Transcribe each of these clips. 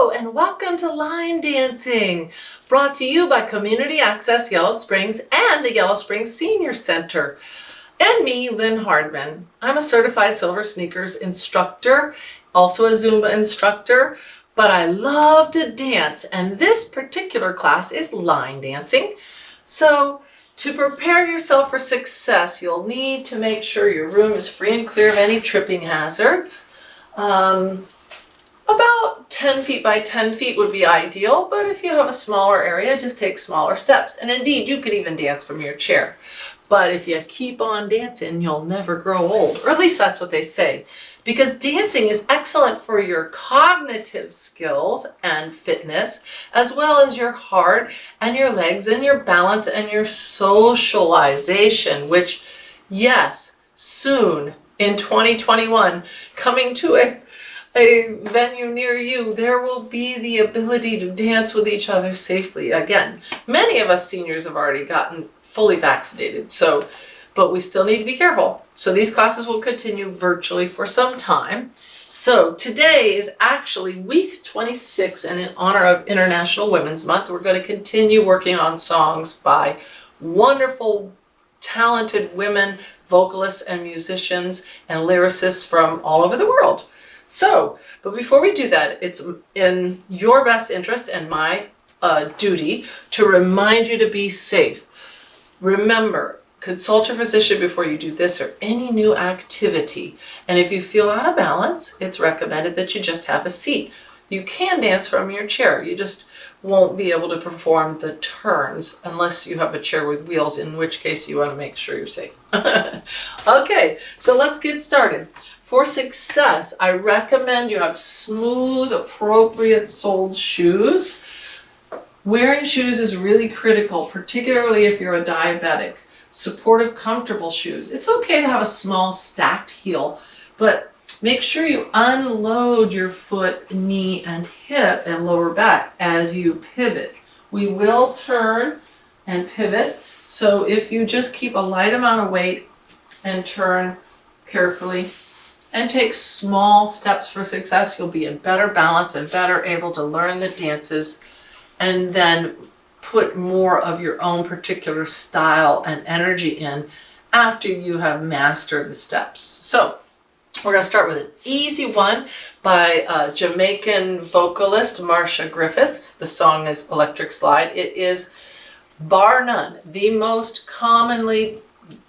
Hello and welcome to Line Dancing, brought to you by Community Access Yellow Springs and the Yellow Springs Senior Center. And me, Lynn Hardman. I'm a certified silver sneakers instructor, also a Zumba instructor, but I love to dance, and this particular class is line dancing. So to prepare yourself for success, you'll need to make sure your room is free and clear of any tripping hazards. About 10 feet by 10 feet would be ideal, but if you have a smaller area, just take smaller steps. And indeed, you could even dance from your chair. But if you keep on dancing, you'll never grow old, or at least that's what they say. Because dancing is excellent for your cognitive skills and fitness, as well as your heart and your legs and your balance and your socialization, which, yes, soon in 2021, coming to a venue near you, there will be the ability to dance with each other safely again. Many of us seniors have already gotten fully vaccinated, but we still need to be careful. So these classes will continue virtually for some time. So today is actually week 26, and in honor of International Women's Month, we're going to continue working on songs by wonderful, talented women, vocalists and musicians and lyricists from all over the world. So, but before we do that, it's in your best interest and my duty to remind you to be safe. Remember, consult your physician before you do this or any new activity. And if you feel out of balance, it's recommended that you just have a seat. You can dance from your chair. You just won't be able to perform the turns unless you have a chair with wheels, in which case you want to make sure you're safe. Okay, so let's get started. For success, I recommend you have smooth, appropriate-soled shoes. Wearing shoes is really critical, particularly if you're a diabetic. Supportive, comfortable shoes. It's okay to have a small stacked heel, but make sure you unload your foot, knee, and hip and lower back as you pivot. We will turn and pivot, so if you just keep a light amount of weight and turn carefully, and take small steps for success, you'll be in better balance and better able to learn the dances and then put more of your own particular style and energy in after you have mastered the steps. So we're going to start with an easy one by Jamaican vocalist Marcia Griffiths. The song is Electric Slide. It is, bar none, the most commonly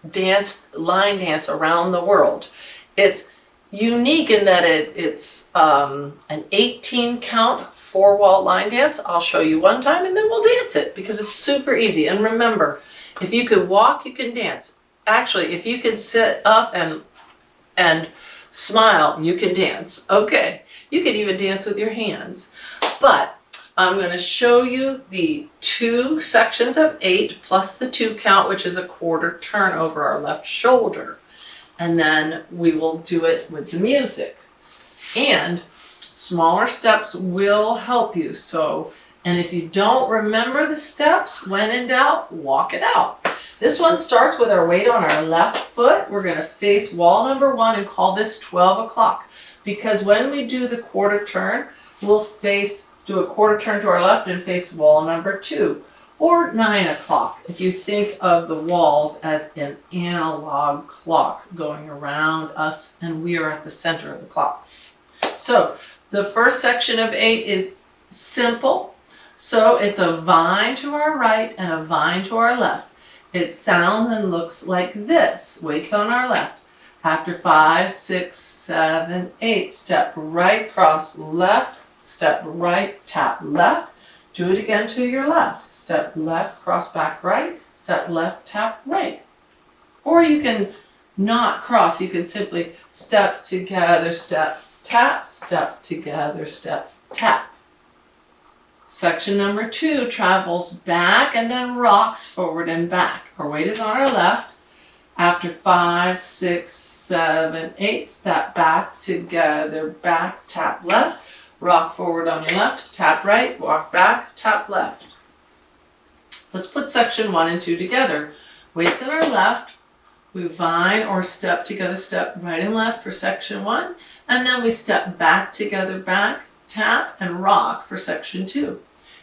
danced line dance around the world. It's unique in that it's an 18 count 4-wall line dance. I'll show you one time and then we'll dance it because it's super easy. And remember, if you could walk, you can dance. Actually, if you can sit up and smile, you can dance. Okay, you can even dance with your hands. But I'm going to show you the 2 sections of 8 plus the 2 count, which is a quarter turn over our left shoulder. And then we will do it with the music. And smaller steps will help you. So, and if you don't remember the steps, when in doubt, walk it out. This one starts with our weight on our left foot. We're going to face wall number 1 and call this 12 o'clock. Because when we do the quarter turn, we'll do a quarter turn to our left and face wall number 2. Or 9 o'clock, if you think of the walls as an analog clock going around us, and we are at the center of the clock. So the first section of 8 is simple. So it's a vine to our right and a vine to our left. It sounds and looks like this. Weights on our left. After 5, 6, 7, 8, step right, cross left, step right, tap left. Do it again to your left. Step left, cross back right, step left, tap right. Or you can not cross. You can simply step together, step, tap, step together, step, tap. Section number 2 travels back and then rocks forward and back. Our weight is on our left. After 5, 6, 7, 8, step back, together, back, tap left. Rock forward on your left, tap right, walk back, tap left. Let's put section 1 and 2 together. Weights on our left, we vine or step together, step right and left for section 1, and then we step back together, back, tap, and rock for section 2.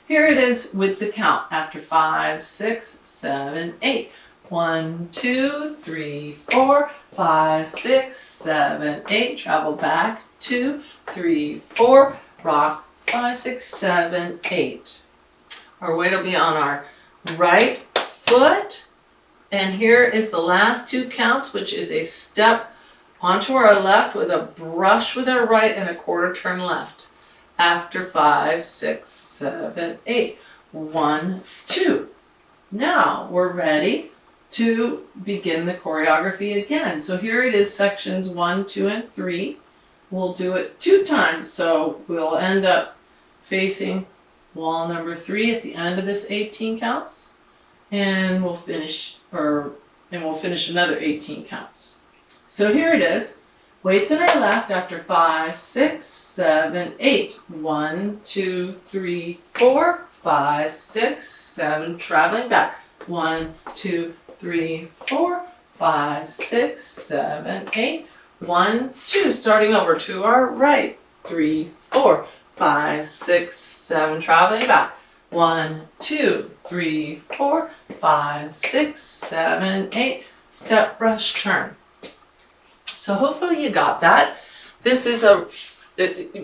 Here it is with the count after 5, 6, 7, 8. 1, 2, 3, 4, 5, 6, 7, 8. Travel back. 2, 3, 4. Rock. 5, 6, 7, 8. Our weight will be on our right foot. And here is the last 2 counts, which is a step onto our left with a brush with our right and a quarter turn left. After 5, 6, 7, 8. 1, 2. Now we're ready to begin the choreography again. So here it is, sections 1, 2, and 3. We'll do it 2 times. So we'll end up facing wall number 3 at the end of this 18 counts. And we'll finish another 18 counts. So here it is. Weights in our left after 5, 6, 7, 8. 1, 2, 3, 4, 5, 6, 7. Traveling back. 1, 2, 3, 4, 5, 6, 7, 8. 1, 2. Starting over to our right. 3, 4, 5, 6, 7. Traveling back. 1, 2, 3, 4, 5, 6, 7, 8. Step, brush, turn. So hopefully you got that. This is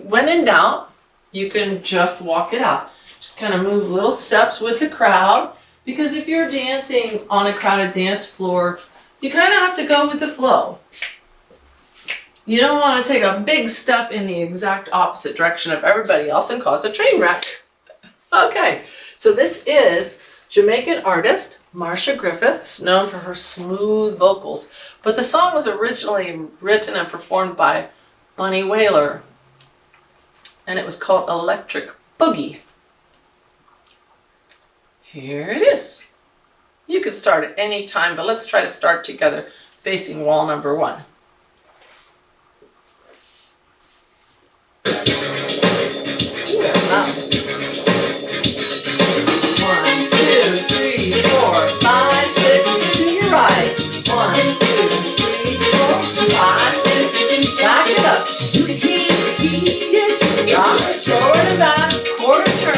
when in doubt, you can just walk it out. Just kind of move little steps with the crowd, because if you're dancing on a crowded dance floor, you kind of have to go with the flow. You don't want to take a big step in the exact opposite direction of everybody else and cause a train wreck. Okay, so this is Jamaican artist Marcia Griffiths, known for her smooth vocals, but the song was originally written and performed by Bunny Wailer, and it was called Electric Boogie. Here it is. You could start at any time, but let's try to start together facing wall number 1. Wow. 1, 2, 3, 4, 5, 6, to your right. 1, 2, 3, 4, 5, 6, back it up. Drop it forward and back, quarter turn.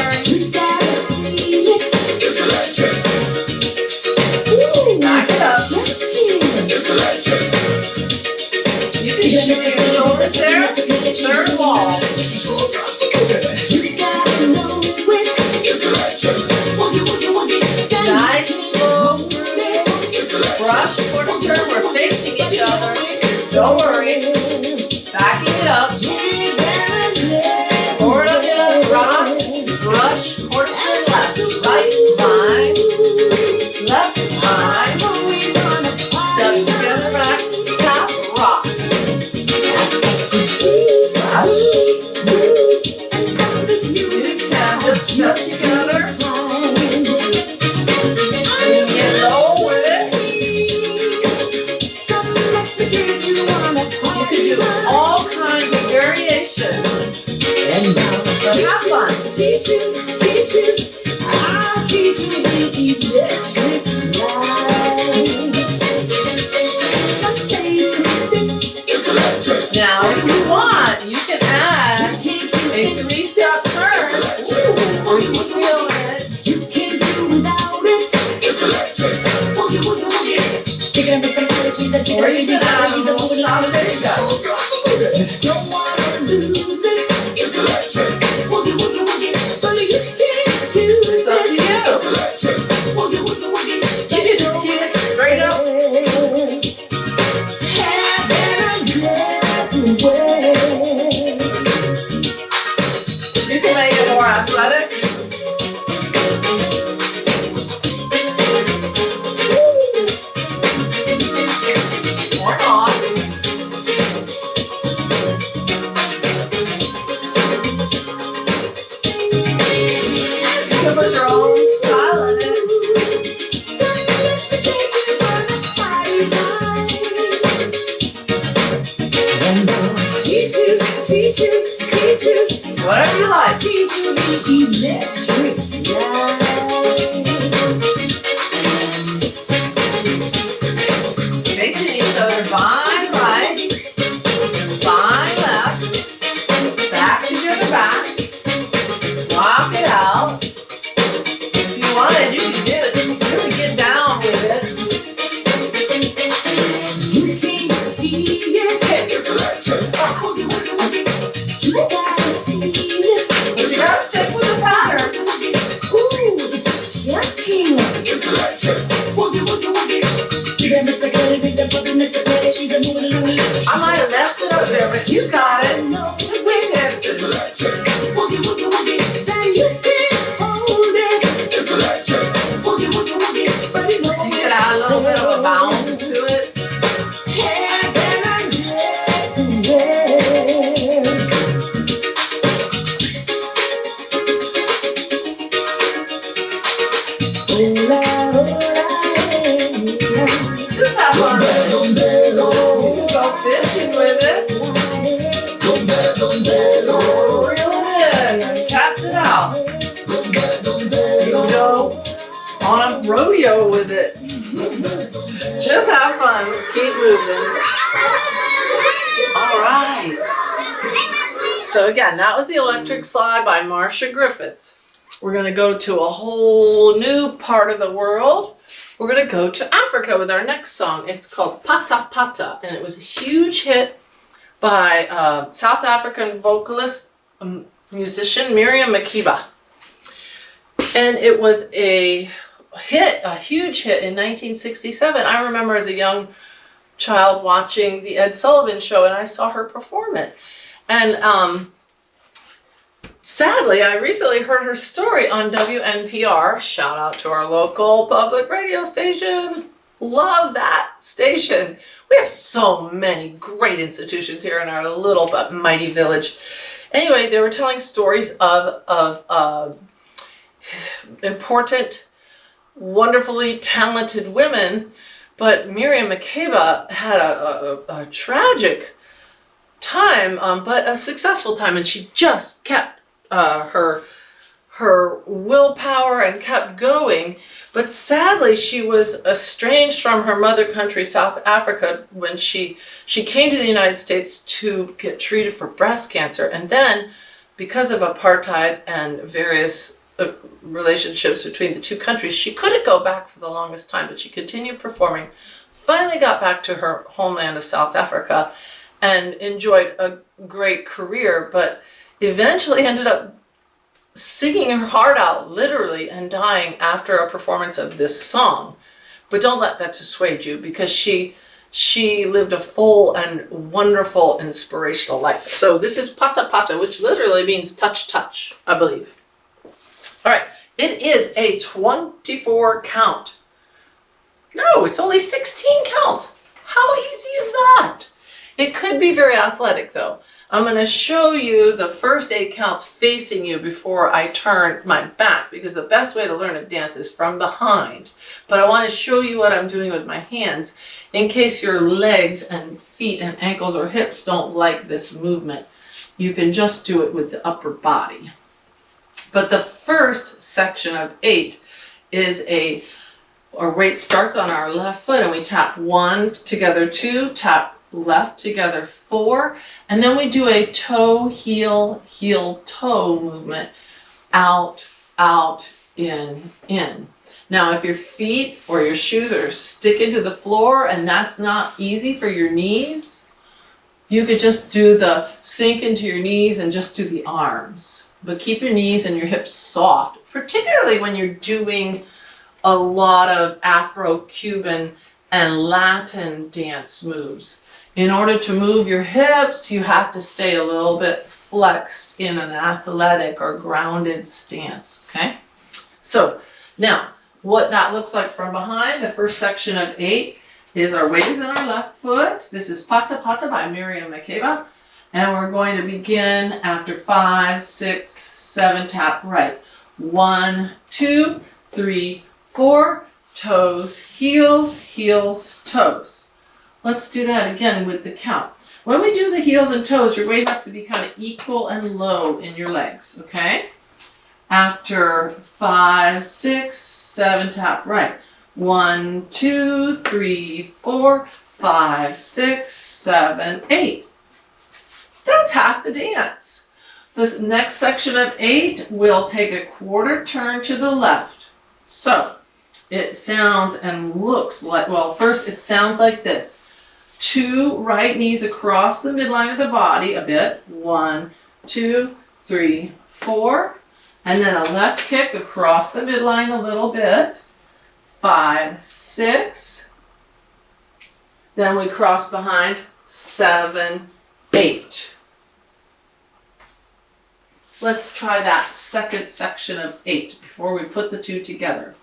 Back it up. You can shift your shoulders there. Third wall. Nice slow groove. Brush, quarter turn. We're facing each other. Don't worry. Backing it up. Forward on your left, rock. Brush, quarter turn left. Right, line. Left, line. Step together back. Tap, rock. Brush. You can just step together. Have fun. Teach you, I'll teach you the electric slide. Now, if you want, you can add a 3-step turn. Or you can feel it. You can't do without it. It's electric. Or you can add a little shot of it. Don't want to lose it. It's electric. It's up to you. You can just keep it straight up. You can make it more athletic. Or not. Put your own style in it. Teach you. Whatever you like. Teach you the electric slide. Facing each other, vine right, vine left, back together back. It's electric slide. You gotta feel it. But you gotta stick with the pattern. Ooh, it's shocking. It's electric. I might have messed it up there, but you got it. Just wing it. It's electric. Then you can hold it. It's electric. You can add a little bit of a bounce to it. Just have fun. You can go fishing with it. Reel it in and cast it out. You can go on a rodeo with it. Just have fun. Keep moving. All right. So again, that was the Electric Slide by Marcia Griffiths. We're going to go to a whole new part of the world. We're going to go to Africa with our next song. It's called Pata Pata, and it was a huge hit by South African vocalist, musician Miriam Makeba. And it was a huge hit in 1967. I remember as a young child watching the Ed Sullivan Show, and I saw her perform it. And sadly, I recently heard her story on WNPR. Shout out to our local public radio station. Love that station. We have so many great institutions here in our little but mighty village. Anyway, they were telling stories of important, wonderfully talented women, but Miriam Makeba had a tragic time, but a successful time, and she just kept her willpower and kept going. But sadly, she was estranged from her mother country, South Africa, when she came to the United States to get treated for breast cancer. And then, because of apartheid and various relationships between the two countries, she couldn't go back for the longest time, but she continued performing, finally got back to her homeland of South Africa, and enjoyed a great career, but eventually ended up singing her heart out, literally, and dying after a performance of this song. But don't let that dissuade you, because she lived a full and wonderful, inspirational life. So this is Pata Pata, which literally means touch, touch, I believe. All right, it is a 24 count. No, it's only 16 counts. How easy is that? It could be very athletic, though. I'm going to show you the first 8 counts facing you before I turn my back, because the best way to learn a dance is from behind. But I want to show you what I'm doing with my hands in case your legs and feet and ankles or hips don't like this movement. You can just do it with the upper body. But the first section of 8 is our weight starts on our left foot, and we tap 1, together 2, tap left, together 4, and then we do a toe, heel, heel, toe movement. Out, out, in, in. Now, if your feet or your shoes are sticking to the floor and that's not easy for your knees, you could just do the sink into your knees and just do the arms. But keep your knees and your hips soft, particularly when you're doing a lot of Afro-Cuban and Latin dance moves. In order to move your hips, you have to stay a little bit flexed in an athletic or grounded stance, okay? So now, what that looks like from behind, the first section of 8 is our weight is in our left foot. This is Pata Pata by Miriam Makeba. And we're going to begin after 5, 6, 7, tap right. 1, 2, 3, 4, toes, heels, heels, toes. Let's do that again with the count. When we do the heels and toes, your weight has to be kind of equal and low in your legs, okay? After 5, 6, 7, tap right. 1, 2, 3, 4, 5, 6, 7, 8. That's half the dance. This next section of 8, we'll take a quarter turn to the left. So it sounds and looks like, well, first it sounds like this. 2 right knees across the midline of the body a bit. 1, 2, 3, 4. And then a left kick across the midline a little bit. 5, 6. Then we cross behind. 7, 8. Let's try that second section of 8 before we put the 2 together.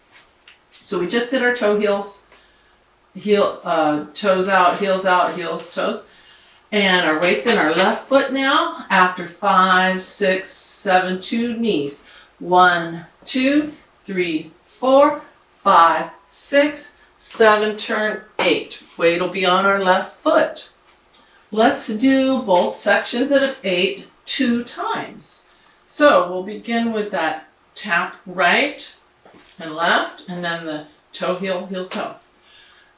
So we just did our toe heels, toes out, heels, toes. And our weight's in our left foot now. After 5, 6, 7, 2 knees. 1, 2, 3, 4, 5, 6, 7, turn 8. Weight will be on our left foot. Let's do both sections of 8 2 times. So we'll begin with that tap right and left, and then the toe, heel, heel, toe.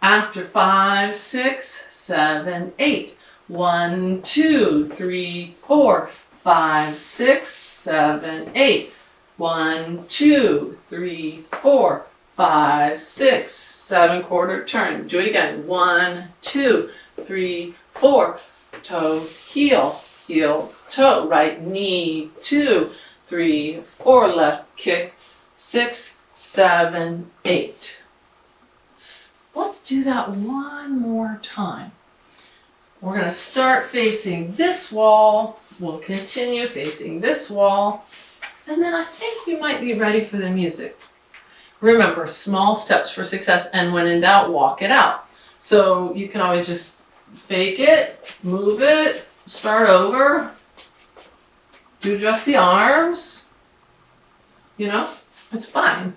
After 5, 6, 7, 8. 1, 2, 3, 4, 5, 6, 7, 8. 1, 2, 3, 4, 5, 6, 7, quarter turn. Do it again. 1, 2, 3, 4. Toe, heel, heel, toe. Right knee. 2, 3, 4. Left kick. 6, 7, 8. Let's do that one more time. We're going to start facing this wall. We'll continue facing this wall. And then I think we might be ready for the music. Remember, small steps for success, and when in doubt, walk it out. So you can always just fake it, move it, start over, do just the arms. You know, it's fine.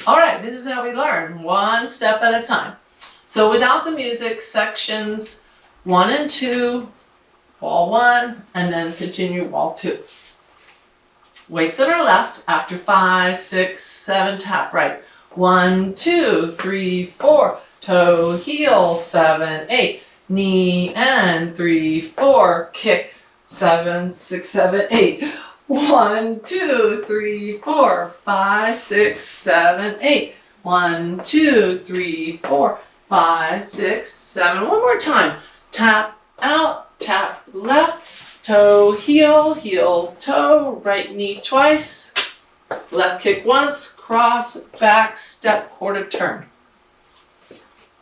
All right, this is how we learn, one step at a time. So without the music, sections 1 and 2, wall 1, and then continue wall 2. Weights on our left. After 5, 6, 7, tap right. 1, 2, 3, 4. Toe, heel. 7, 8. Knee and 3, 4. Kick. 7, 6, 7, 8. 1, 2, 3, 4. 5, 6, 7, 8. 1, 2, 3, 4. 5, 6, 7. One more time. Tap out, tap left, toe, heel, heel, toe, right knee twice, left kick once, cross, back, step, quarter turn.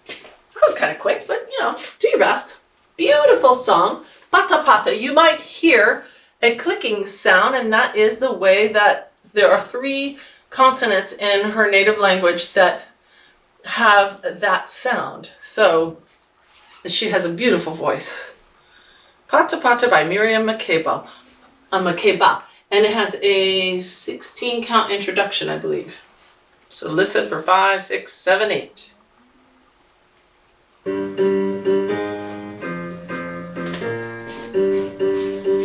That was kind of quick, but you know, do your best. Beautiful song, Pata Pata. You might hear a clicking sound, and that is the way that there are 3 consonants in her native language that have that sound. So she has a beautiful voice. Pata Pata by Miriam Makeba. And it has a 16 count introduction, I believe. So listen for 5, 6, 7, 8.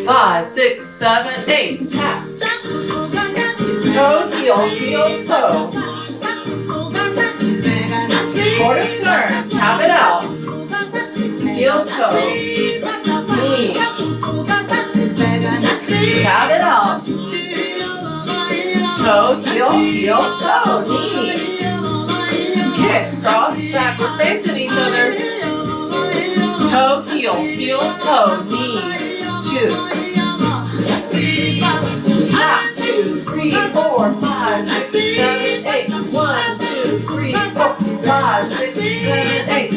Five, 6, 7, 8. Tap. Toe, heel, heel, toe. Quarter turn. Tap it out. Heel, toe. Knee. Tap it out. Toe, heel, heel, toe. Knee. Kick, cross, back. We're facing each other. Toe, heel, toe, knee. 2. Tap. 2, 3, 4, 5, 6, 7, 8. 1, 2, 3, 4, 5, 6, 7, 8.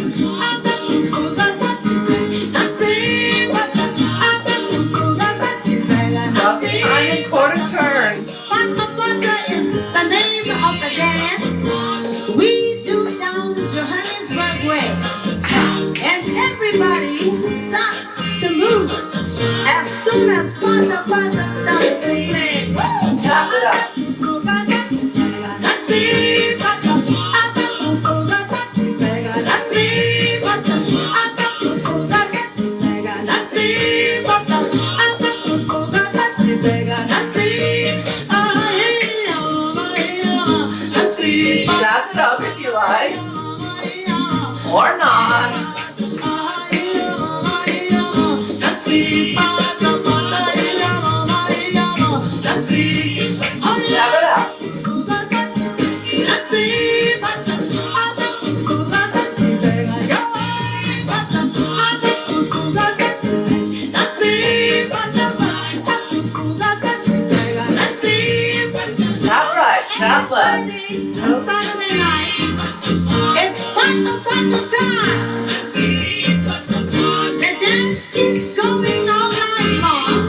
Cross behind and quarter turn. Pata Pata is the name of the dance we do down Johannesburg way. And everybody starts to move as soon as Pata Pata starts to play. Tap it up. pass the time. The dance keeps going all night long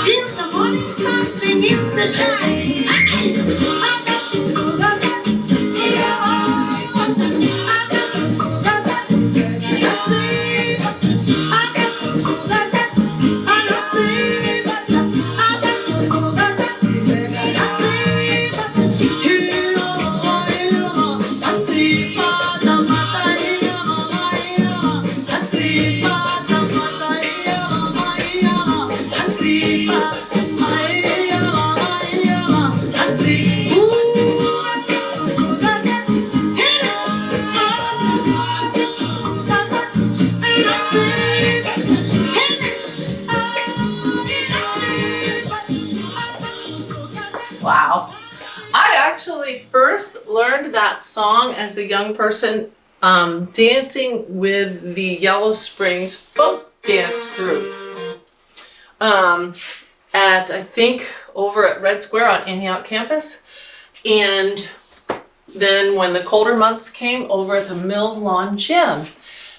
till the morning sun begins to shine. Wow. I actually first learned that song as a young person dancing with the Yellow Springs folk dance group at, I think, over at Red Square on Antioch campus. And then when the colder months came, over at the Mills Lawn Gym.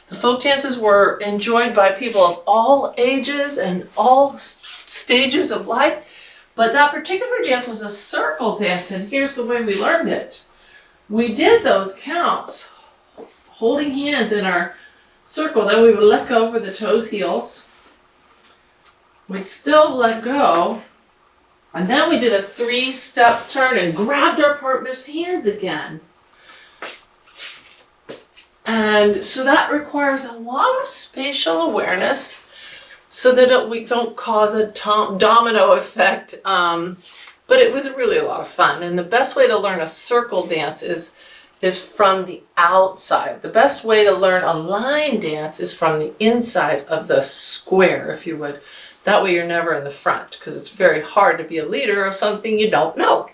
The folk dances were enjoyed by people of all ages and all stages of life. But that particular dance was a circle dance, and here's the way we learned it. We did those counts, holding hands in our circle, then we would let go over the toes, heels. We'd still let go, and then we did a 3-step turn and grabbed our partner's hands again. And so that requires a lot of spatial awareness, so that we don't cause a domino effect. But it was really a lot of fun. And the best way to learn a circle dance is from the outside. The best way to learn a line dance is from the inside of the square, if you would. That way you're never in the front, because it's very hard to be a leader of something you don't know.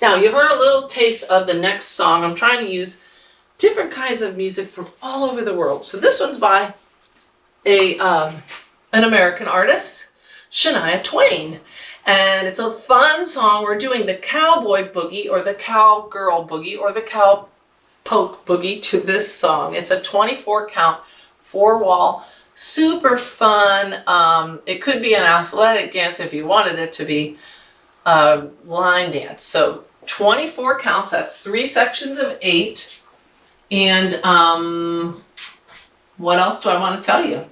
Now, you heard a little taste of the next song. I'm trying to use different kinds of music from all over the world. So this one's by an American artist, Shania Twain. And it's a fun song. We're doing the cowboy boogie or the cowgirl boogie or the cowpoke boogie to this song. It's a 24 count, 4-wall, super fun. It could be an athletic dance if you wanted it to be a line dance. So 24 counts, that's 3 sections of 8. And what else do I want to tell you?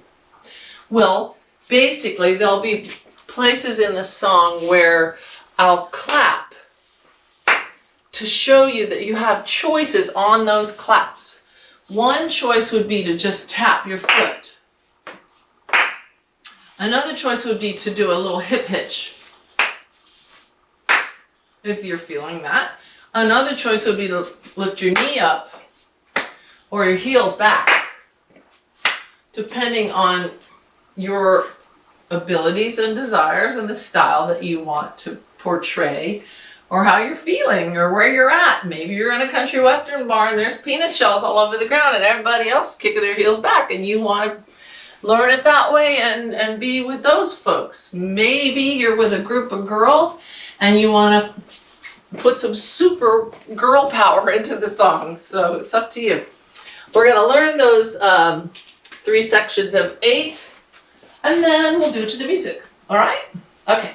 Well, basically, there'll be places in the song where I'll clap to show you that you have choices on those claps. One choice would be to just tap your foot. Another choice would be to do a little hip hitch, if you're feeling that. Another choice would be to lift your knee up or your heels back, depending on your abilities and desires and the style that you want to portray, or how you're feeling, or where you're at. Maybe you're in a country western bar and there's peanut shells all over the ground and everybody else is kicking their heels back, and you want to learn it that way and be with those folks. Maybe you're with a group of girls and you want to put some super girl power into the song. So it's up to you. We're going to learn those 3 sections of 8. And then we'll do it to the music. All right? Okay.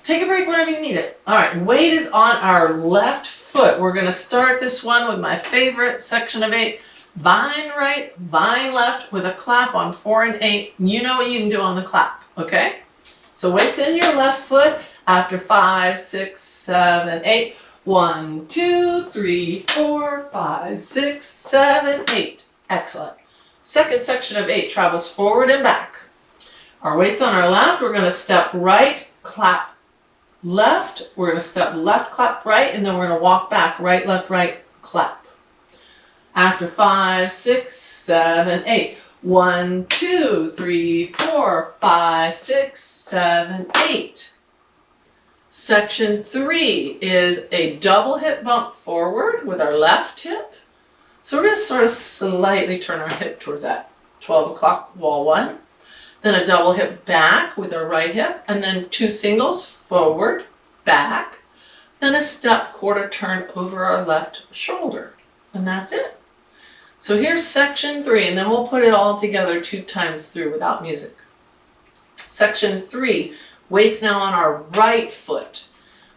Take a break whenever you need it. All right. Weight is on our left foot. We're going to start this one with my favorite section of 8. Vine right, vine left with a clap on 4 and 8. You know what you can do on the clap. Okay? So weight's in your left foot after 5, 6, 7, 8. 1, 2, 3, 4, 5, 6, 7, 8. Excellent. Second section of 8 travels forward and back. Our weight's on our left. We're going to step right, clap left. We're going to step left, clap right, and then we're going to walk back. Right, left, right, clap. After 5, 6, 7, 8. 1, 2, 3, 4, 5, 6, 7, 8. Section 3 is a double hip bump forward with our left hip. So we're going to sort of slightly turn our hip towards that 12 o'clock wall 1. Then a double hip back with our right hip, and then 2 singles forward, back, then a step quarter turn over our left shoulder. And that's it. So here's section 3, and then we'll put it all together 2 times through without music. Section 3, weights now on our right foot.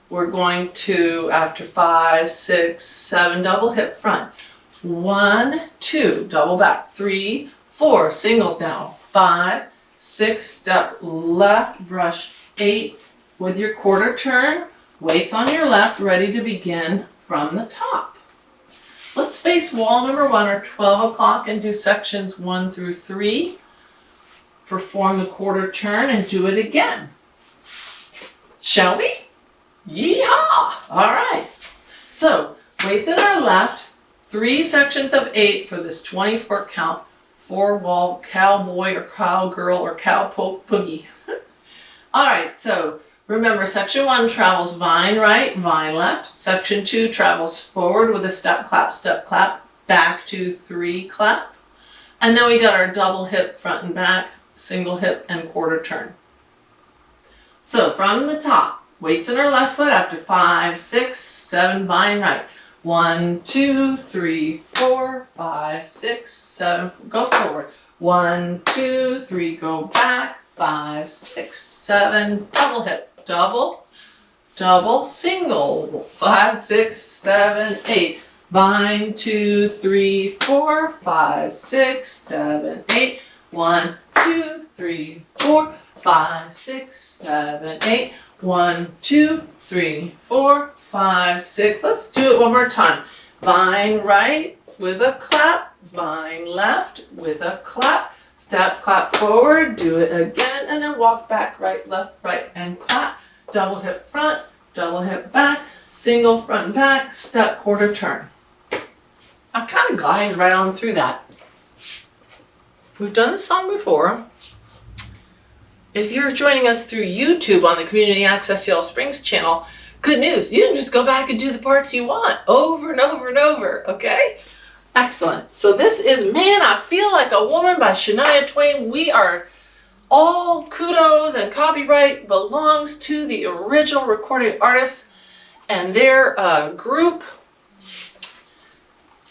We're going to, after 5, 6, 7, double hip front. 1, 2, double back. 3, 4, singles now. 5, 6, step left, brush. 8, with your quarter turn, weights on your left, ready to begin from the top. Let's face wall number 1 or 12 o'clock and do sections 1 through 3. Perform the quarter turn and do it again. Shall we? Yeehaw! All right. So, weights in our left, 3 sections of 8 for this 24 count, 4 wall cowboy or cowgirl or cow poogie. All right, so remember section 1 travels vine right, vine left. Section 2 travels forward with a step, clap, back to 3 clap. And then we got our double hip front and back, single hip and quarter turn. So from the top, weights in our left foot after 5, 6, 7, vine right. 1, 2, 3, 4, 5, 6, 7, go forward. 1, 2, 3, go back. 5, 6, 7, double hip, double, double, single. 5, 6, 7, 8. Vine 2, 3, 4, 5, 6, 7, 8. 1, 2, 3, 4, 5, 6, 7, 8. 1, 2, 3, 4, 5, 6. Let's do it one more time. Vine right with a clap, vine left with a clap. Step, clap forward, do it again, and then walk back, right, left, right, and clap. Double hip front, double hip back, single front and back, step, quarter turn. I kind of glided right on through that. We've done this song before. If you're joining us through YouTube on the Community Access Yellow Springs channel, good news, you can just go back and do the parts you want over and over and over, okay? Excellent. So this is Man, I Feel Like a Woman by Shania Twain. We are all kudos and copyright belongs to the original recording artists and their group.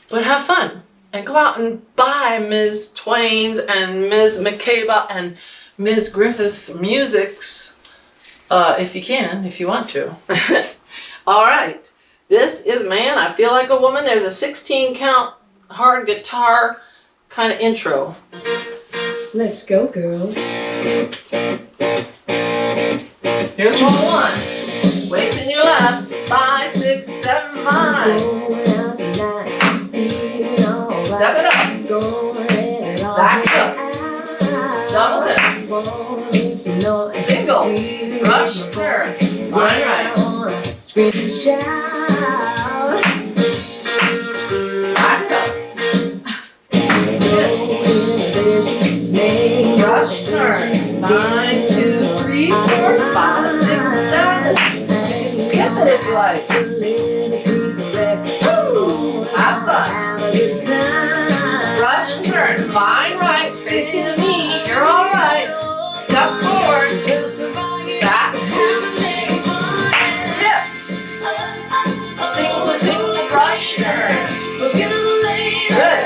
But have fun and go out and buy Ms. Twain's and Ms. McCabe and Ms. Griffith's musics if you can, if you want to. All right. This is Man, I Feel Like a Woman. There's a 16 count hard guitar kind of intro. Let's go, girls. Here's one one. Weights in your left. 5, 6, 7, 5. Step it up. Back it up. Double hips. Singles. Rush turns. Line right. Scream and shout. Rush turn. 9, 2, 3, 4, 5, 6, 7. Skip it if you like. Woo! Have fun. Rush turn. Vine right. Facing the knee. You're all right. Step forward. Back to the hips. Single to single. Rush turn. Good.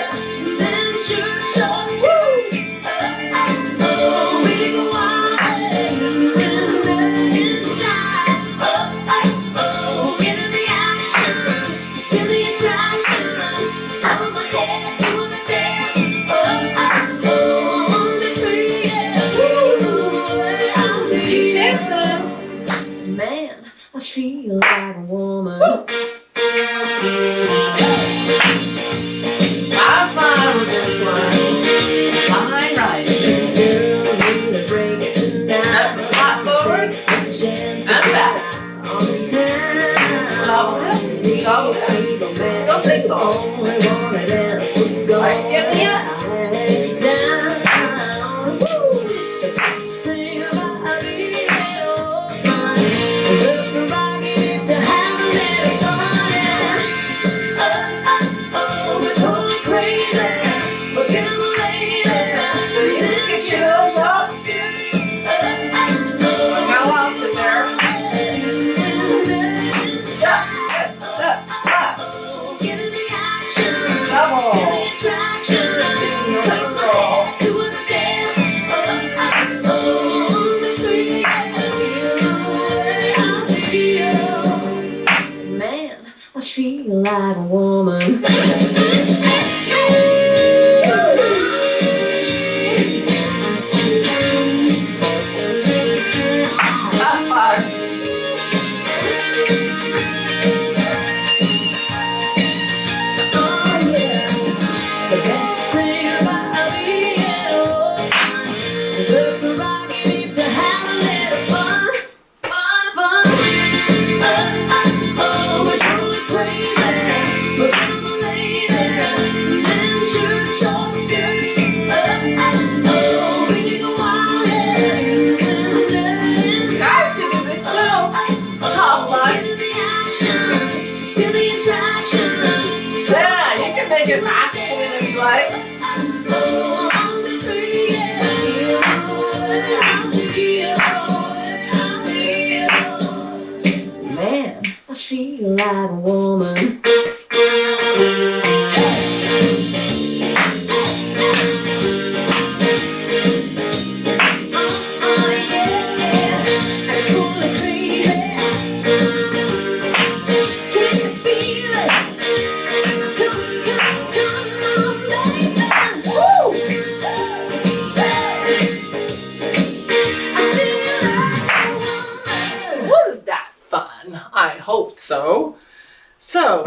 So,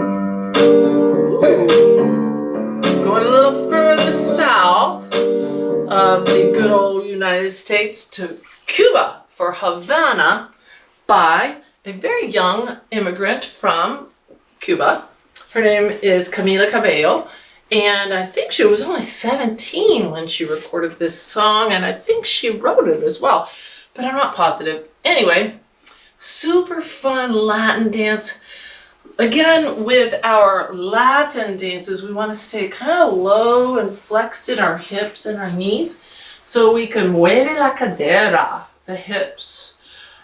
going a little further south of the good old United States to Cuba for Havana by a very young immigrant from Cuba. Her name is Camila Cabello, and I think she was only 17 when she recorded this song, and I think she wrote it as well, but I'm not positive. Anyway, super fun Latin dance. Again, with our Latin dances, we want to stay kind of low and flexed in our hips and our knees so we can mueve la cadera, the hips.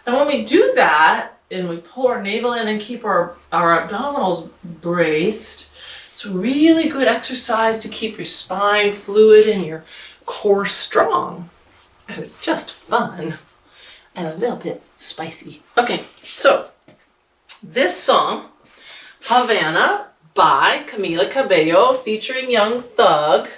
And when we do that, and we pull our navel in and keep our abdominals braced, it's a really good exercise to keep your spine fluid and your core strong. And it's just fun and a little bit spicy. Okay, so this song, Havana by Camila Cabello, featuring Young Thug,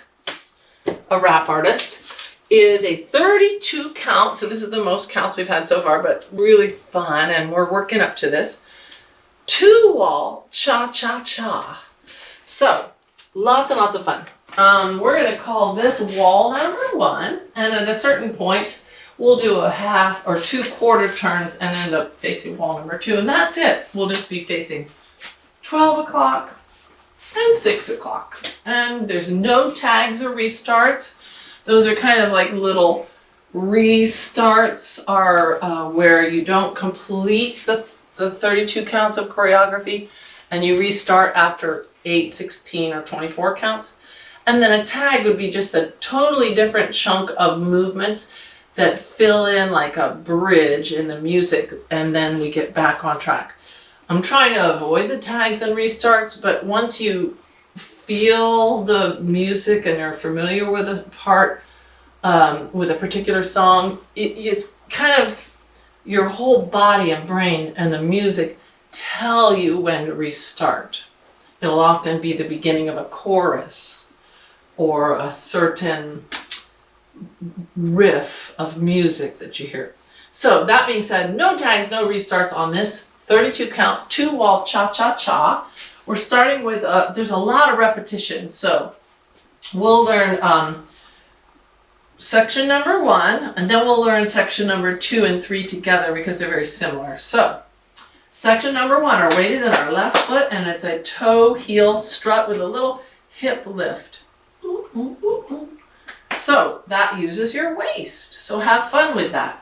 a rap artist, is a 32 count. So this is the most counts we've had so far, but really fun, and we're working up to this. 2-wall cha-cha-cha. So lots and lots of fun. We're going to call this wall number 1, and at a certain point, we'll do a half or 2 quarter turns and end up facing wall number 2, and that's it. We'll just be facing 12 o'clock and 6 o'clock. And there's no tags or restarts. Those are kind of like little restarts are where you don't complete the 32 counts of choreography and you restart after 8, 16, or 24 counts. And then a tag would be just a totally different chunk of movements that fill in like a bridge in the music, and then we get back on track. I'm trying to avoid the tags and restarts, but once you feel the music and are familiar with a part, with a particular song, it's kind of your whole body and brain and the music tell you when to restart. It'll often be the beginning of a chorus or a certain riff of music that you hear. So that being said, no tags, no restarts on this 32 count, 2-wall cha-cha-cha. We're starting with, there's a lot of repetition, so we'll learn section number 1, and then we'll learn section number 2 and 3 together because they're very similar. So, section number 1, our weight is in our left foot, and it's a toe heel strut with a little hip lift. Ooh, ooh, ooh, ooh. So, that uses your waist, so have fun with that.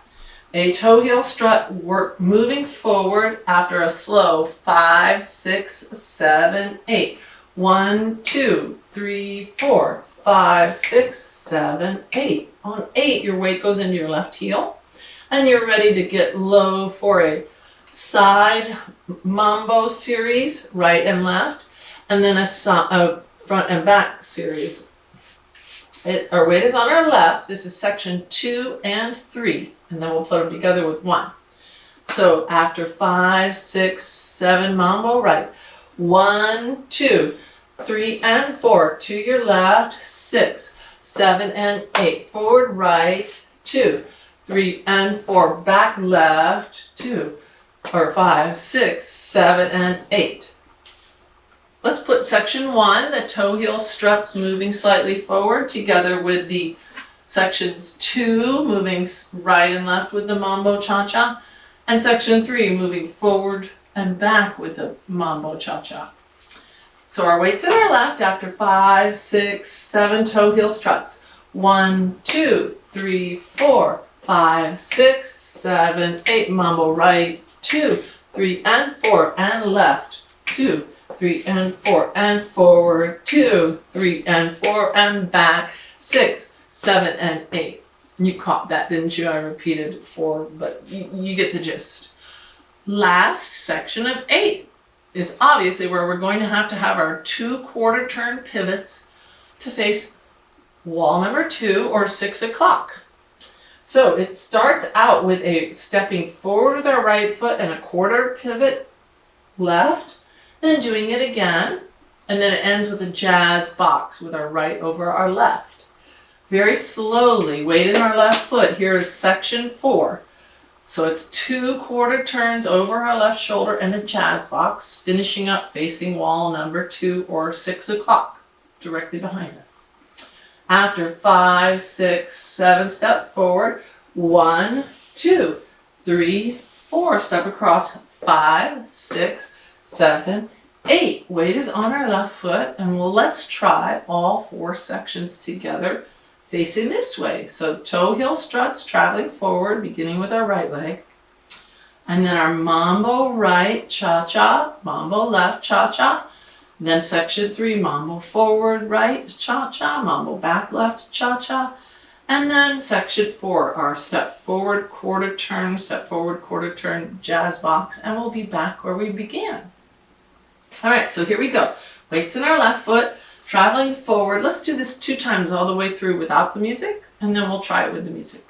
A toe heel strut, work moving forward after a slow 5, 6, 7, 8. 1, 2, 3, 4, 5, 6, 7, 8. On 8, your weight goes into your left heel, and you're ready to get low for a side mambo series, right and left, and then a front and back series. Our weight is on our left. This is section 2 and 3, and then we'll put them together with 1. So after 5, 6, 7 mambo right, 1, 2, 3 and 4 to your left, 6, 7 and 8 forward right, 2, 3 and 4 back left, 2, or 5, 6, 7 and 8. Let's put section 1, the toe heel struts moving slightly forward, together with the sections 2, moving right and left with the mambo cha-cha, and section 3, moving forward and back with the mambo cha-cha. So our weight's in our left after 5, 6, 7 toe heel struts. 1, 2, 3, 4, 5, 6, 7, 8. Mambo right, 2, 3 and 4 and left, 2, 3 and 4 and forward, 2, 3 and 4 and back, 6, 7 and 8. You caught that, didn't you? I repeated 4, but you get the gist. Last section of 8 is obviously where we're going to have our 2 quarter turn pivots to face wall number 2 or 6 o'clock. So it starts out with a stepping forward with our right foot and a quarter pivot left, then doing it again, and then it ends with a jazz box with our right over our left. Very slowly, weight in our left foot. Here is section 4. So it's 2 quarter turns over our left shoulder and a jazz box, finishing up facing wall number 2 or 6 o'clock, directly behind us. After 5, 6, 7, step forward. 1, 2, 3, 4. Step across. 5, 6, 7, 8. Weight is on our left foot, and let's try all 4 sections together facing this way. So toe heel struts traveling forward, beginning with our right leg. And then our mambo right, cha-cha, mambo left, cha-cha. And then section 3, mambo forward, right, cha-cha, mambo back left, cha-cha. And then section 4, our step forward, quarter turn, step forward, quarter turn, jazz box, and we'll be back where we began. All right, so here we go. Weights in our left foot, traveling forward. Let's do this 2 times all the way through without the music, and then we'll try it with the music.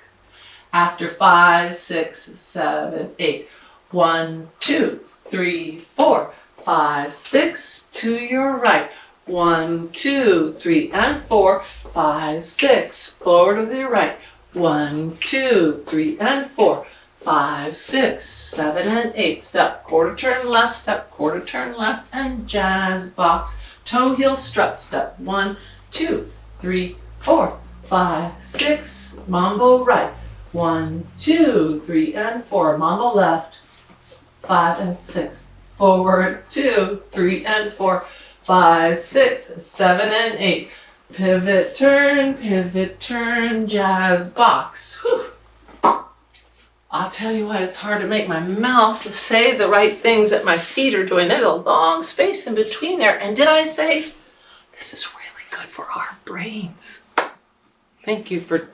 After 5, 6, 7, 8. 1, 2, 3, 4, 5, 6, to your right. 1, 2, 3, and 4, 5, 6, forward with your right. 1, 2, 3, and 4, 5, 6, 7, and 8. Step, quarter turn left, step, quarter turn left, and jazz box. Toe heel strut step. 1, 2, 3, 4, 5, 6, mambo right. 1, 2, 3, and 4, mambo left. 5 and 6. Forward, 2, 3, and 4, 5, 6, 7, and 8. Pivot, turn, jazz box. Whew. I'll tell you what, it's hard to make my mouth say the right things that my feet are doing. There's a long space in between there. And did I say, this is really good for our brains. Thank you for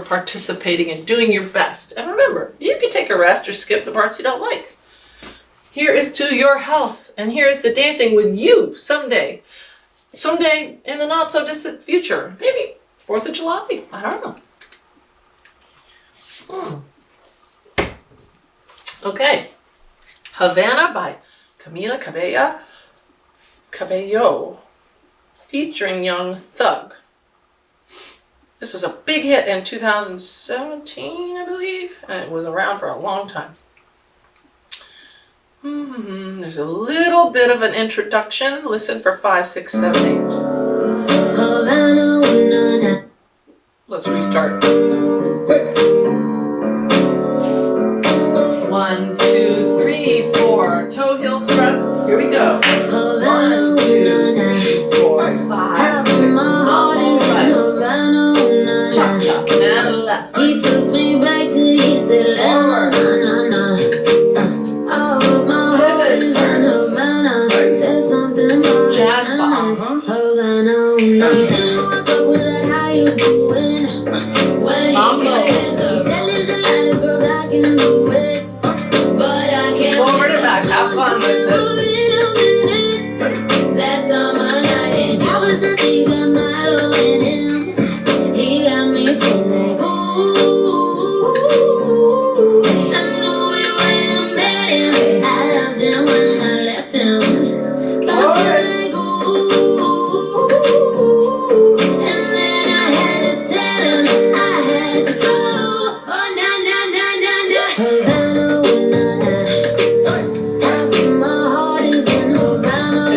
participating and doing your best. And remember, you can take a rest or skip the parts you don't like. Here is to your health. And here is to dancing with you someday. Someday in the not so distant future. Maybe 4th of July. I don't know. Okay, Havana by Camila Cabello, featuring Young Thug. This was a big hit in 2017, I believe, and it was around for a long time. There's a little bit of an introduction. Listen for 5, 6, 7, 8. Let's restart. 1, 2, 3, 4. Toe heel struts. Here we go. 1, 2, 3, 4, 5, 6. Mambo right. Chop chop and left. He took me back to East Atlanta. Pivot turns. There's something about Jazz box. Havana. Didn't walk up with that, how you doing? When he said there's a lot of girls I can do it. Forward and back, have fun with it. That's on my night, and ever since he got Milo in him, he got me feeling ooh. I knew it when I met him. I loved him when I left him. I feel like ooh, and then I had to tell him I had to go. Oh na na na na na. Havana, ooh, na na.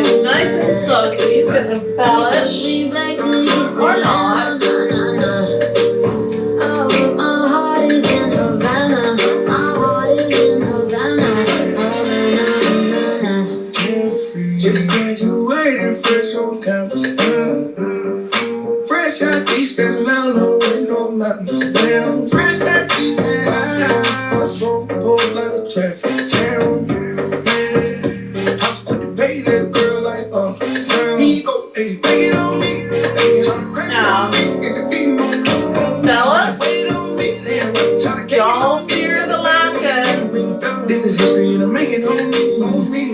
It's nice and slow, so you can embellish or not. Just graduated fresh on campus. Fresh out East Atlanta with no mountains. Damn, fresh out East Atlanta. Broke pole like a traffic jam. I was quick to pay this girl like Sam. He go, hey, bring it on me. Hey, tryna crank it on me. Get the beam on me. Fellas, Wait on me. Tryna get it on don't fear the Latin. This is history and I'm making on me.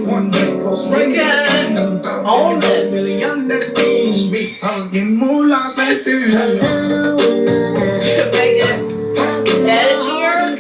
One day close You can own this. million, that's me. I was getting more like baby. You can make it edgier.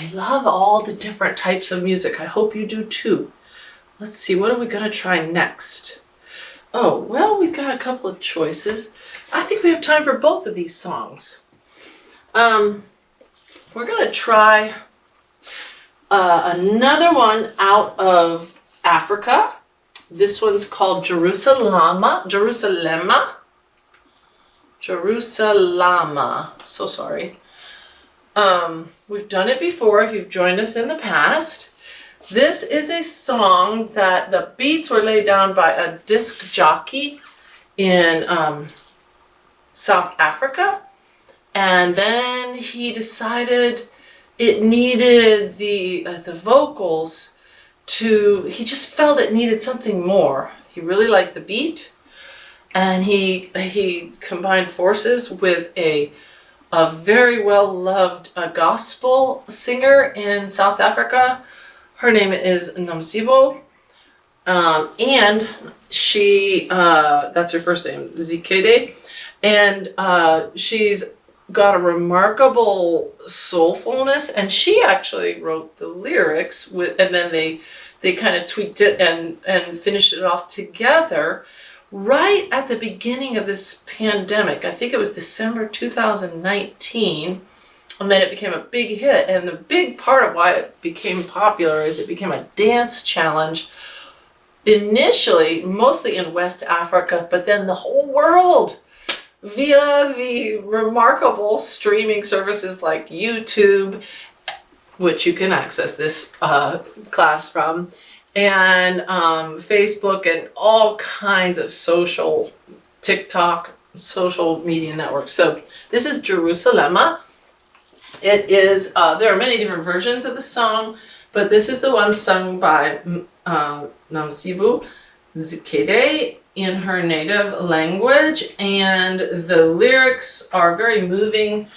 I love all the different types of music. I hope you do too. Let's see, what are we gonna try next? Oh, well, we've got a couple of choices. I think we have time for both of these songs. We're gonna try another one out of Africa. This one's called Jerusalema. So sorry. We've done it before if you've joined us in the past. This is a song that the beats were laid down by a disc jockey in South Africa. And then he decided it needed the vocals he just felt it needed something more. He really liked the beat, and he combined forces with a very well-loved gospel singer in South Africa. Her name is Nomsibo, and she, that's her first name, Zikede, and she's got a remarkable soulfulness, and she actually wrote the lyrics and then they kind of tweaked it and finished it off together right at the beginning of this pandemic. I think it was December 2019, and then it became a big hit. And the big part of why it became popular is it became a dance challenge, initially mostly in West Africa, but then the whole world, via the remarkable streaming services like YouTube, which you can access this class from, and Facebook, and all kinds of TikTok, social media networks. So this is Jerusalema. It is, there are many different versions of the song, but this is the one sung by Nomsibo Zikede in her native language, and the lyrics are very moving.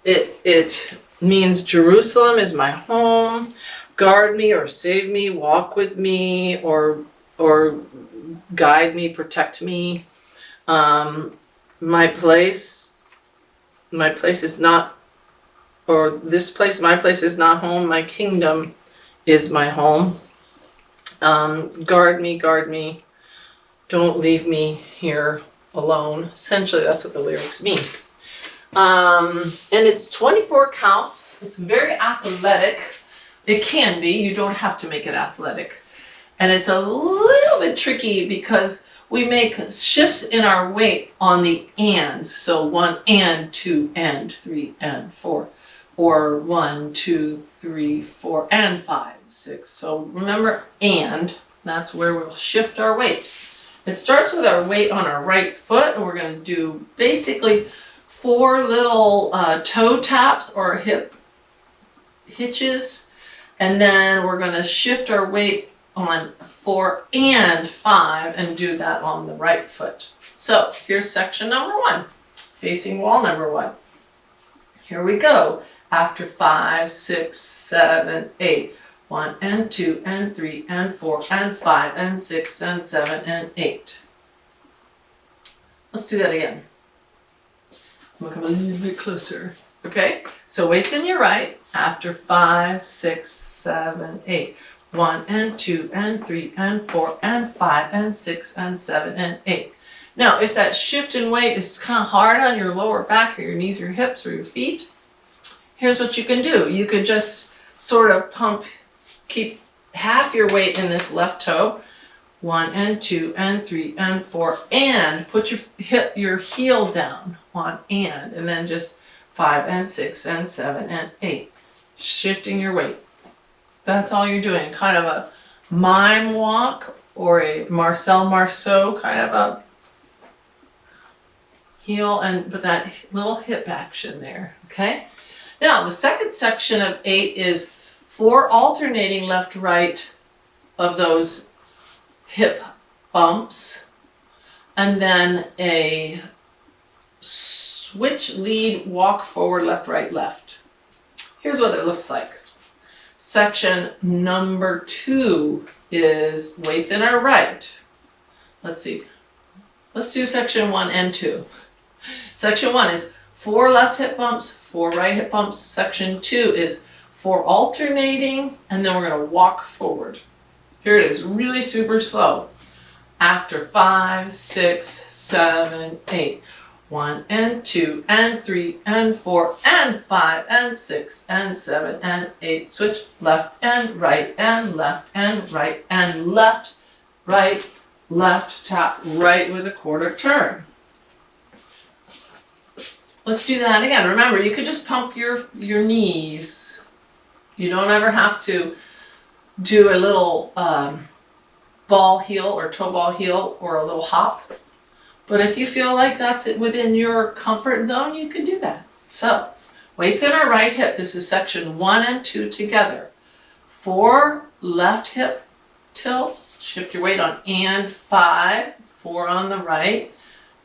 It means Jerusalem is my home, guard me or save me, walk with me or guide me, protect me. My place is not, or this place, my place is not home, my kingdom is my home. Guard me, don't leave me here alone. Essentially, that's what the lyrics mean. And it's 24 counts. It's very athletic. It can be. You don't have to make it athletic. And it's a little bit tricky because we make shifts in our weight on the ands. So 1 and 2 and 3 and 4. Or 1, 2, 3, 4 and 5, 6. So remember, and that's where we'll shift our weight. It starts with our weight on our right foot, and we're going to do basically 4 little toe taps or hip hitches, and then we're going to shift our weight on 4 and 5 and do that on the right foot. So here's section number 1, facing wall number 1. Here we go. After 5, 6, 7, 8. 1 and 2 and 3 and 4 and 5 and 6 and 7 and 8. Let's do that again. I'm going to come a little bit closer. Okay? So weight's in your right. After 5, 6, 7, 8. 1 and 2 and 3 and 4 and 5 and 6 and 7 and 8. Now, if that shift in weight is kind of hard on your lower back or your knees or your hips or your feet, here's what you can do. You could just sort of keep half your weight in this left toe, 1 and 2 and 3 and 4, and put your heel down, 1 and then just 5 and 6 and 7 and 8, shifting your weight. That's all you're doing, kind of a mime walk or a Marcel Marceau kind of a heel, but that little hip action there, okay? Now, the second section of 8 is 4 alternating left-right of those hip bumps, and then a switch lead walk forward left, right, left. Here's what it looks like. Section number 2 is weights in our right. Let's see. Let's do section 1 and 2. Section 1 is 4 left hip bumps, 4 right hip bumps. Section 2 is 4 alternating, and then we're going to walk forward. Here it is, really super slow. After 5, 6, 7, 8. 1 and 2 and 3 and 4 and 5 and 6 and 7 and 8. Switch left and right and left and right and left, right, left, tap right with a quarter turn. Let's do that again. Remember, you could just pump your knees. You don't ever have to do a little ball heel or toe ball heel or a little hop. But if you feel like that's it within your comfort zone, you can do that. So, weights in our right hip. This is section 1 and 2 together. 4 left hip tilts. Shift your weight on and 5. 4 on the right.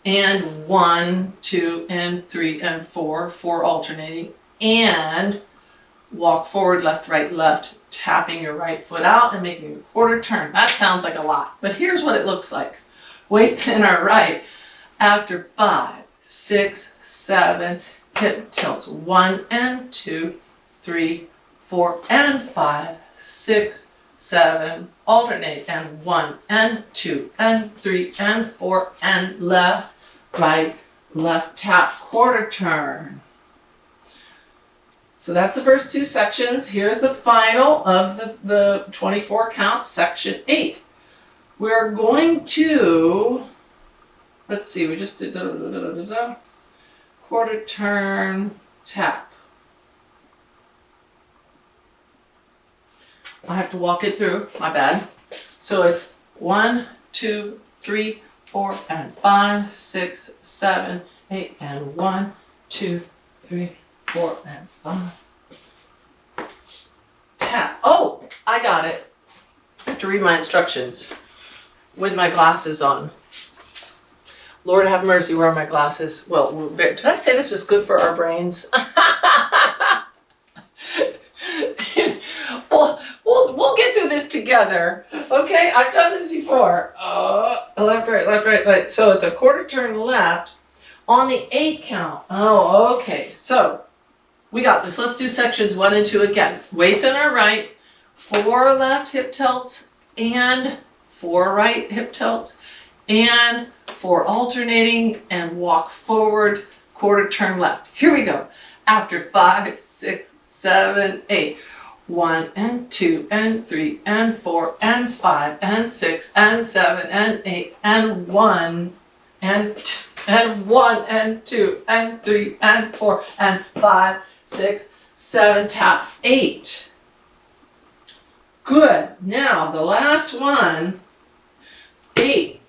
And 1, 2, and 3, and 4. 4 alternating. And walk forward, left, right, left. Tapping your right foot out and making a quarter turn. That sounds like a lot. But here's what it looks like. Weights in our right. After 5, 6, 7, hip tilts. 1 and 2, 3, 4, and 5, 6, 7, alternate, and 1 and 2 and 3 and 4, and left, right, left, tap, quarter turn. So that's the first 2 sections. Here's the final of the 24 counts, section 8. We're going to, let's see, we just did quarter turn, tap. I have to walk it through, my bad. So it's 1, 2, 3, 4, and 5, 6, 7, 8, and 1, 2, 3, 4, and 5. Tap. Oh, I got it. I have to read my instructions with my glasses on. Lord have mercy, where are my glasses? Well, did I say this was good for our brains? We'll get through this together. Okay, I've done this before. Left, right, right. So it's a quarter turn left on the 8 count. Oh, okay. So we got this. Let's do sections 1 and 2 again. Weights in our right, 4 left hip tilts, and 4 right hip tilts, and 4 alternating, and walk forward, quarter turn left. Here we go. After 5, 6, 7, 8. 1 and 2 and 3 and 4 and 5 and 6 and 7 and 8 and 1 and 1 and 2 and 3 and 4 and 5, 6, 7, tap 8. Good. Now the last one, 8.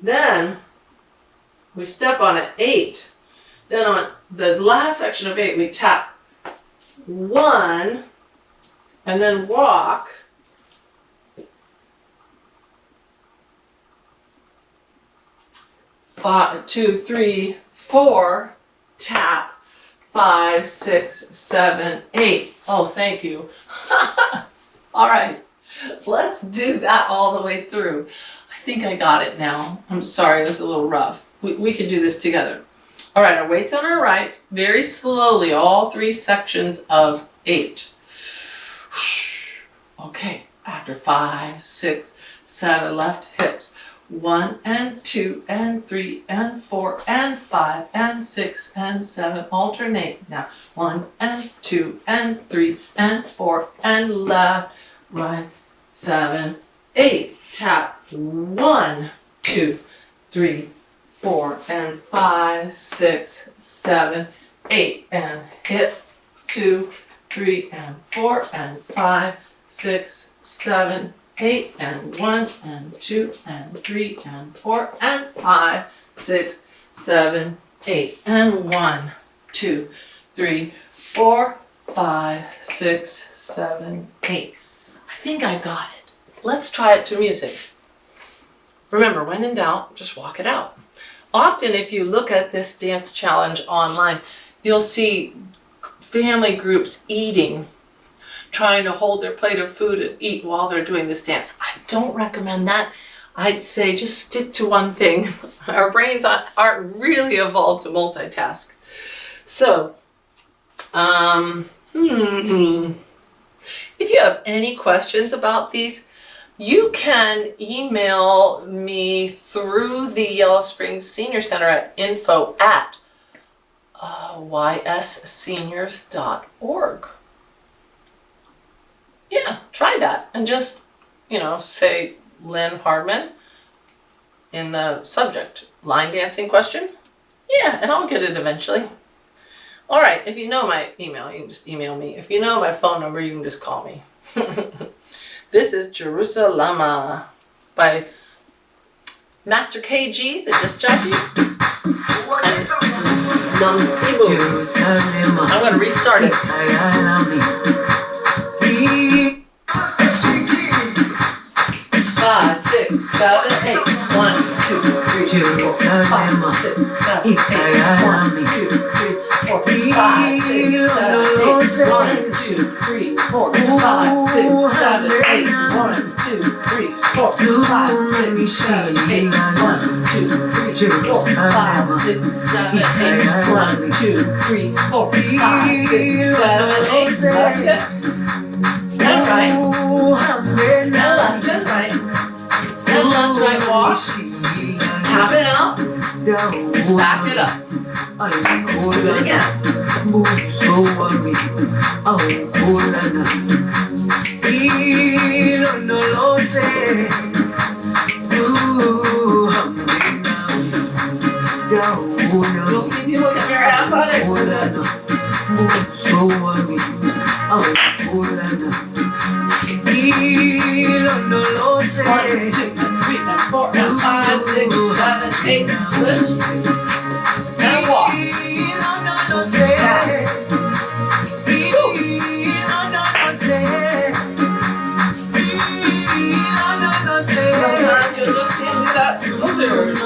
Then we step on it, 8. Then on the last section of 8, we tap 1 and then walk. 5, 2, 3, 4, tap. 5, 6, 7, 8. Oh, thank you. All right, let's do that all the way through. I think I got it now. I'm sorry, it was a little rough. We can do this together. All right, our weights on our right, very slowly, all 3 sections of 8. Okay, after 5, 6, 7, left hips. 1 and 2 and 3 and 4 and 5 and 6 and 7, alternate. Now 1 and 2 and 3 and 4 and left, right, 7, 8. Tap 1, 2, 3, 4 and 5, 6, 7, 8, and hip 2, 3 and 4 and 5, 6, 7, 8 and 1 and 2 and 3 and 4 and 5, 6, 7, 8 and 1, 2, 3, 4, 5, 6, 7, 8. I think I got it. Let's try it to music. Remember, when in doubt, just walk it out. Often if you look at this dance challenge online, you'll see family groups eating, trying to hold their plate of food and eat while they're doing this dance. I don't recommend that. I'd say just stick to one thing. Our brains aren't really evolved to multitask. So, any questions about these, you can email me through the Yellow Springs Senior Center at info@ysseniors.org. Yeah, try that and just, say Lynn Hardman in the subject. Line dancing question? Yeah, and I'll get it eventually. All right, if you know my email, you can just email me. If you know my phone number, you can just call me. This is Jerusalema by Master KG, the disc jockey, and Namsibu. I'm going to restart it. 5, 6, 7, 8. 1, 2, 3, 4, 5, 6, 7, 8. 1, 2, 3, 4, 5, 6, 7, 8. 1, 2, 3, 4, 5, 6, 7, 8. 1, 2, 3, 4, 5, 6, 7, 8. 1, 2, 3, 4, 5, 6, 7, 8. 1, 2, 3, 4, 5, 6, 7, 8. No tips. And right. And left and right. And left, right walk. Tap it out. Back it up. Do it again. You'll see people get very athletic with it. 1, 2, 3, 4, 5, 6, 7, 8. Switch. And walk. Tap. Sometimes you'll just see him do that scissors.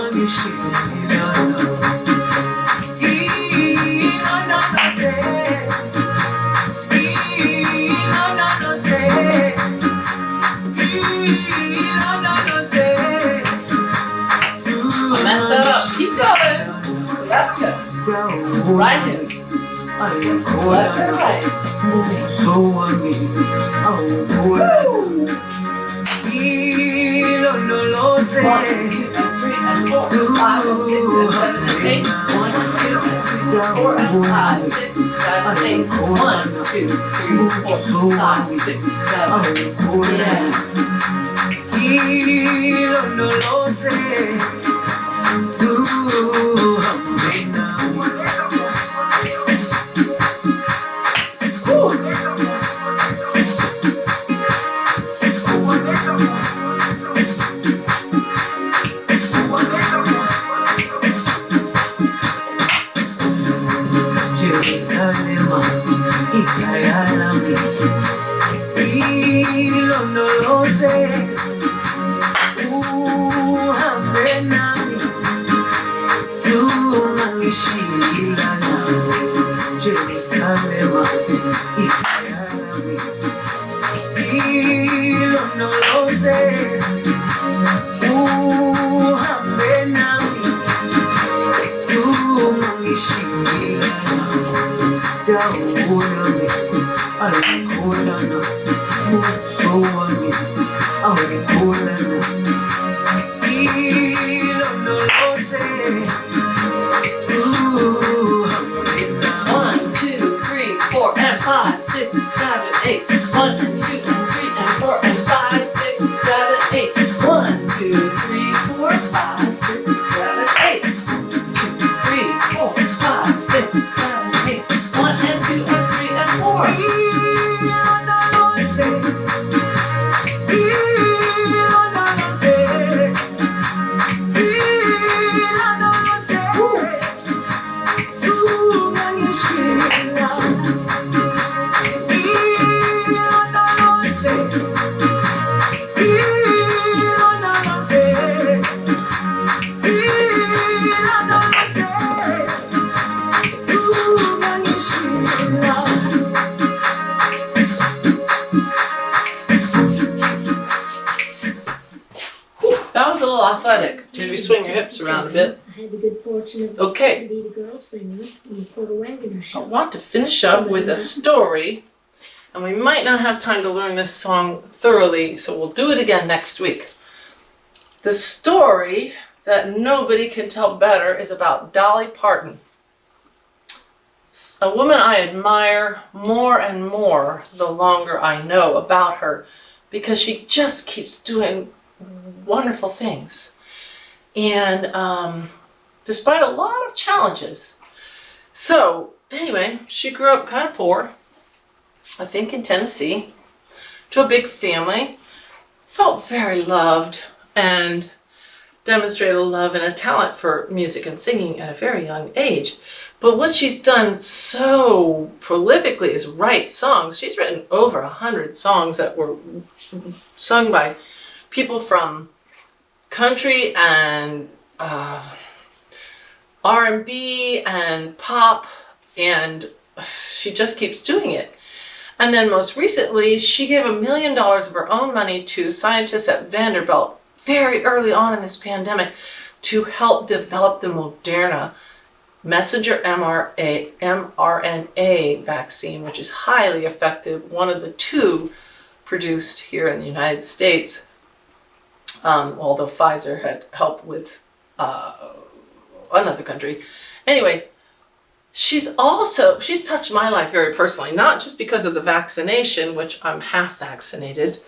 Mess that up. Keep going. Gotcha. Right hip. Left and right. Woo. 1, 2, 3, 4, 5, 6, 7, 8. 1, 2, 3, 4, 5, 6, 7, 8. 1, 2, 3, 4, 5, 6, 7. Athletic. Maybe swing your hips around a bit. I had the good fortune of Okay. to be the girl singer on the Porter Wagoner show. I want to finish up with a story and we might not have time to learn this song thoroughly, so we'll do it again next week. The story that nobody can tell better is about Dolly Parton, a woman I admire more and more the longer I know about her, because she just keeps doing wonderful things. And despite a lot of challenges. So anyway, she grew up kind of poor, I think in Tennessee, to a big family, felt very loved, and demonstrated a love and a talent for music and singing at a very young age. But what she's done so prolifically is write songs. She's written over 100 songs that were sung by people from country and R&B and pop, and she just keeps doing it. And then most recently, she gave $1 million of her own money to scientists at Vanderbilt very early on in this pandemic to help develop the Moderna messenger mRNA vaccine, which is highly effective, one of the 2 produced here in the United States, although Pfizer had help with another country. Anyway, she's touched my life very personally, not just because of the vaccination, which I'm half vaccinated.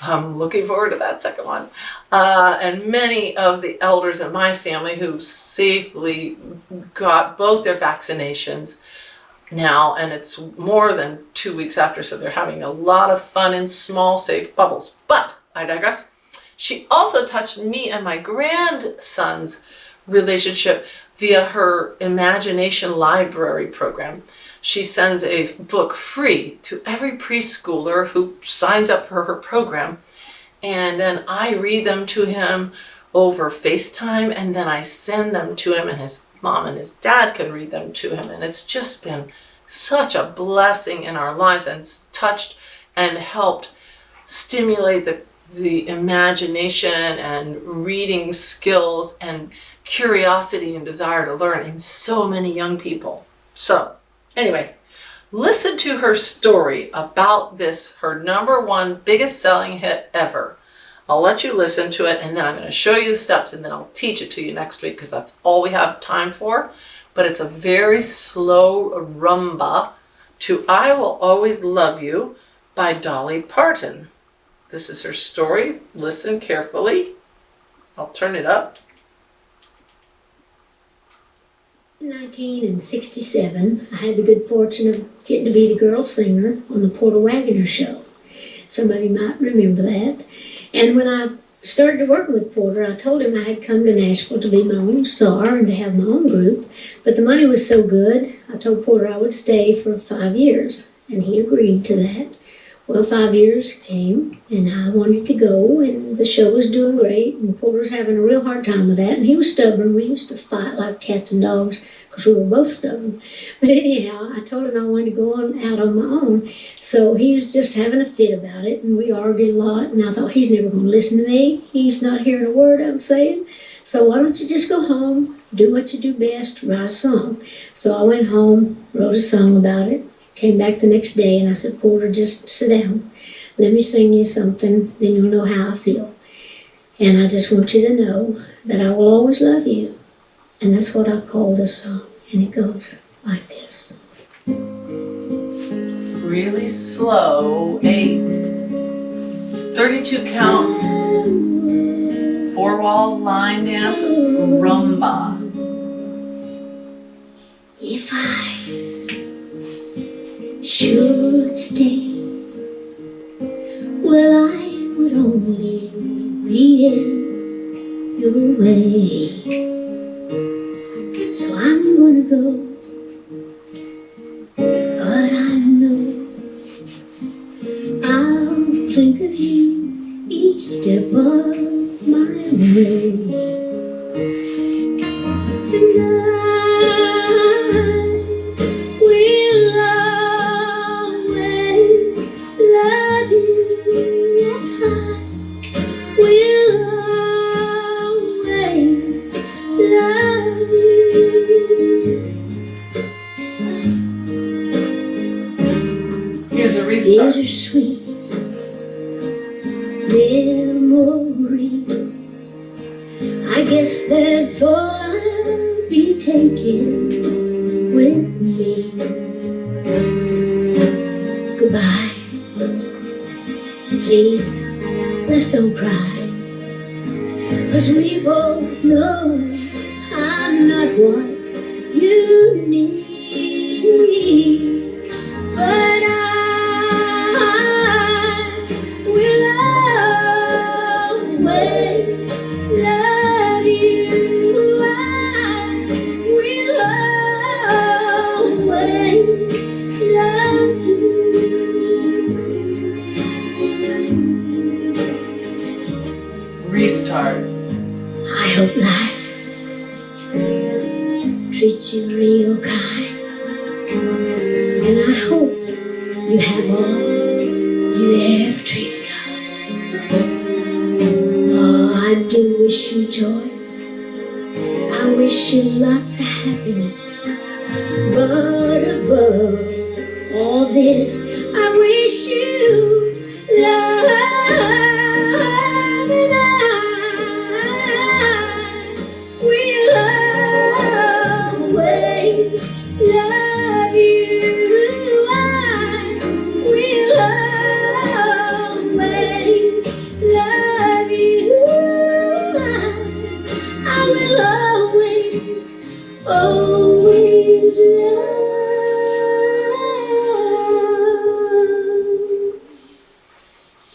I'm looking forward to that second one. And many of the elders in my family who safely got both their vaccinations now, and it's more than 2 weeks after, so they're having a lot of fun in small, safe bubbles. But I digress. She also touched me and my grandson's relationship via her Imagination Library program. She sends a book free to every preschooler who signs up for her program, and then I read them to him over FaceTime, and then I send them to him, and his mom and his dad can read them to him. And it's just been such a blessing in our lives, and touched and helped stimulate the imagination and reading skills and curiosity and desire to learn in so many young people. So anyway, listen to her story about this, her #1 biggest selling hit ever. I'll let you listen to it, and then I'm going to show you the steps, and then I'll teach it to you next week, because that's all we have time for. But it's a very slow rumba to I Will Always Love You by Dolly Parton. This is her story. Listen carefully. I'll turn it up. In 1967, I had the good fortune of getting to be the girl singer on the Porter Wagoner Show. Somebody might remember that. And when I started working with Porter, I told him I had come to Nashville to be my own star and to have my own group. But the money was so good, I told Porter I would stay for 5 years, and he agreed to that. Well, 5 years came, and I wanted to go, and the show was doing great, and Porter was having a real hard time with that, and he was stubborn. We used to fight like cats and dogs, because we were both stubborn. But anyhow, I told him I wanted to go out on my own, so he was just having a fit about it, and we argued a lot, and I thought, he's never going to listen to me. He's not hearing a word I'm saying, so why don't you just go home, do what you do best, write a song. So I went home, wrote a song about it, came back the next day, and I said, Porter, just sit down. Let me sing you something, then you'll know how I feel. And I just want you to know that I will always love you. And that's what I call this song. And it goes like this. Really slow, a 32 count, 4-wall line dance, rumba. If I should stay, well, I would only be in your way. So I'm gonna go, but I know I'll think of you each step of my way. And I will always love you. Yes, I will always love you. Here's a There's restart. a bittersweet memories. I guess that's all I'll be taking with me. Goodbye. Please, let's don't cry. 'Cause we both know I'm not what you need. But I will always love you. I will always love you. Restart. I hope life treats you real kind, and I hope you have all you ever dreamed of. Oh, I do wish you joy. I wish you lots of happiness. But above all this, I wish you love. And I will always love you. I will always love you. I will always, always love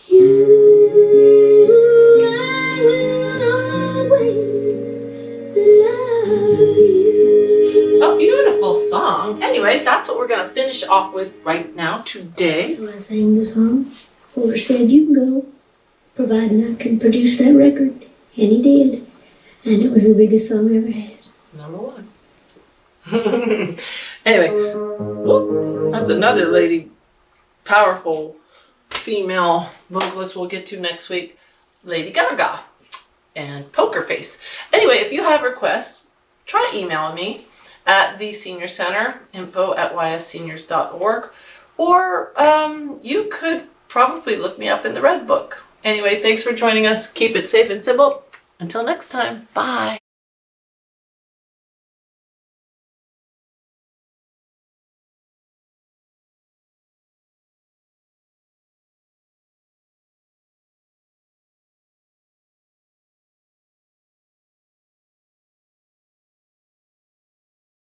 you. I will always love you. A beautiful song. Anyway, that's what we're going to finish off with right now today. So I sang the song. Porter said, "You can go, providing I can produce that record." And he did. And it was the biggest song I ever had. Number one. Anyway, whoop, that's another lady, powerful female vocalist we'll get to next week, Lady Gaga and Poker Face. Anyway, if you have requests, try emailing me at the Senior Center, info@ysseniors.org, or you could probably look me up in the Red Book. Anyway, thanks for joining us. Keep it safe and simple. Until next time, bye.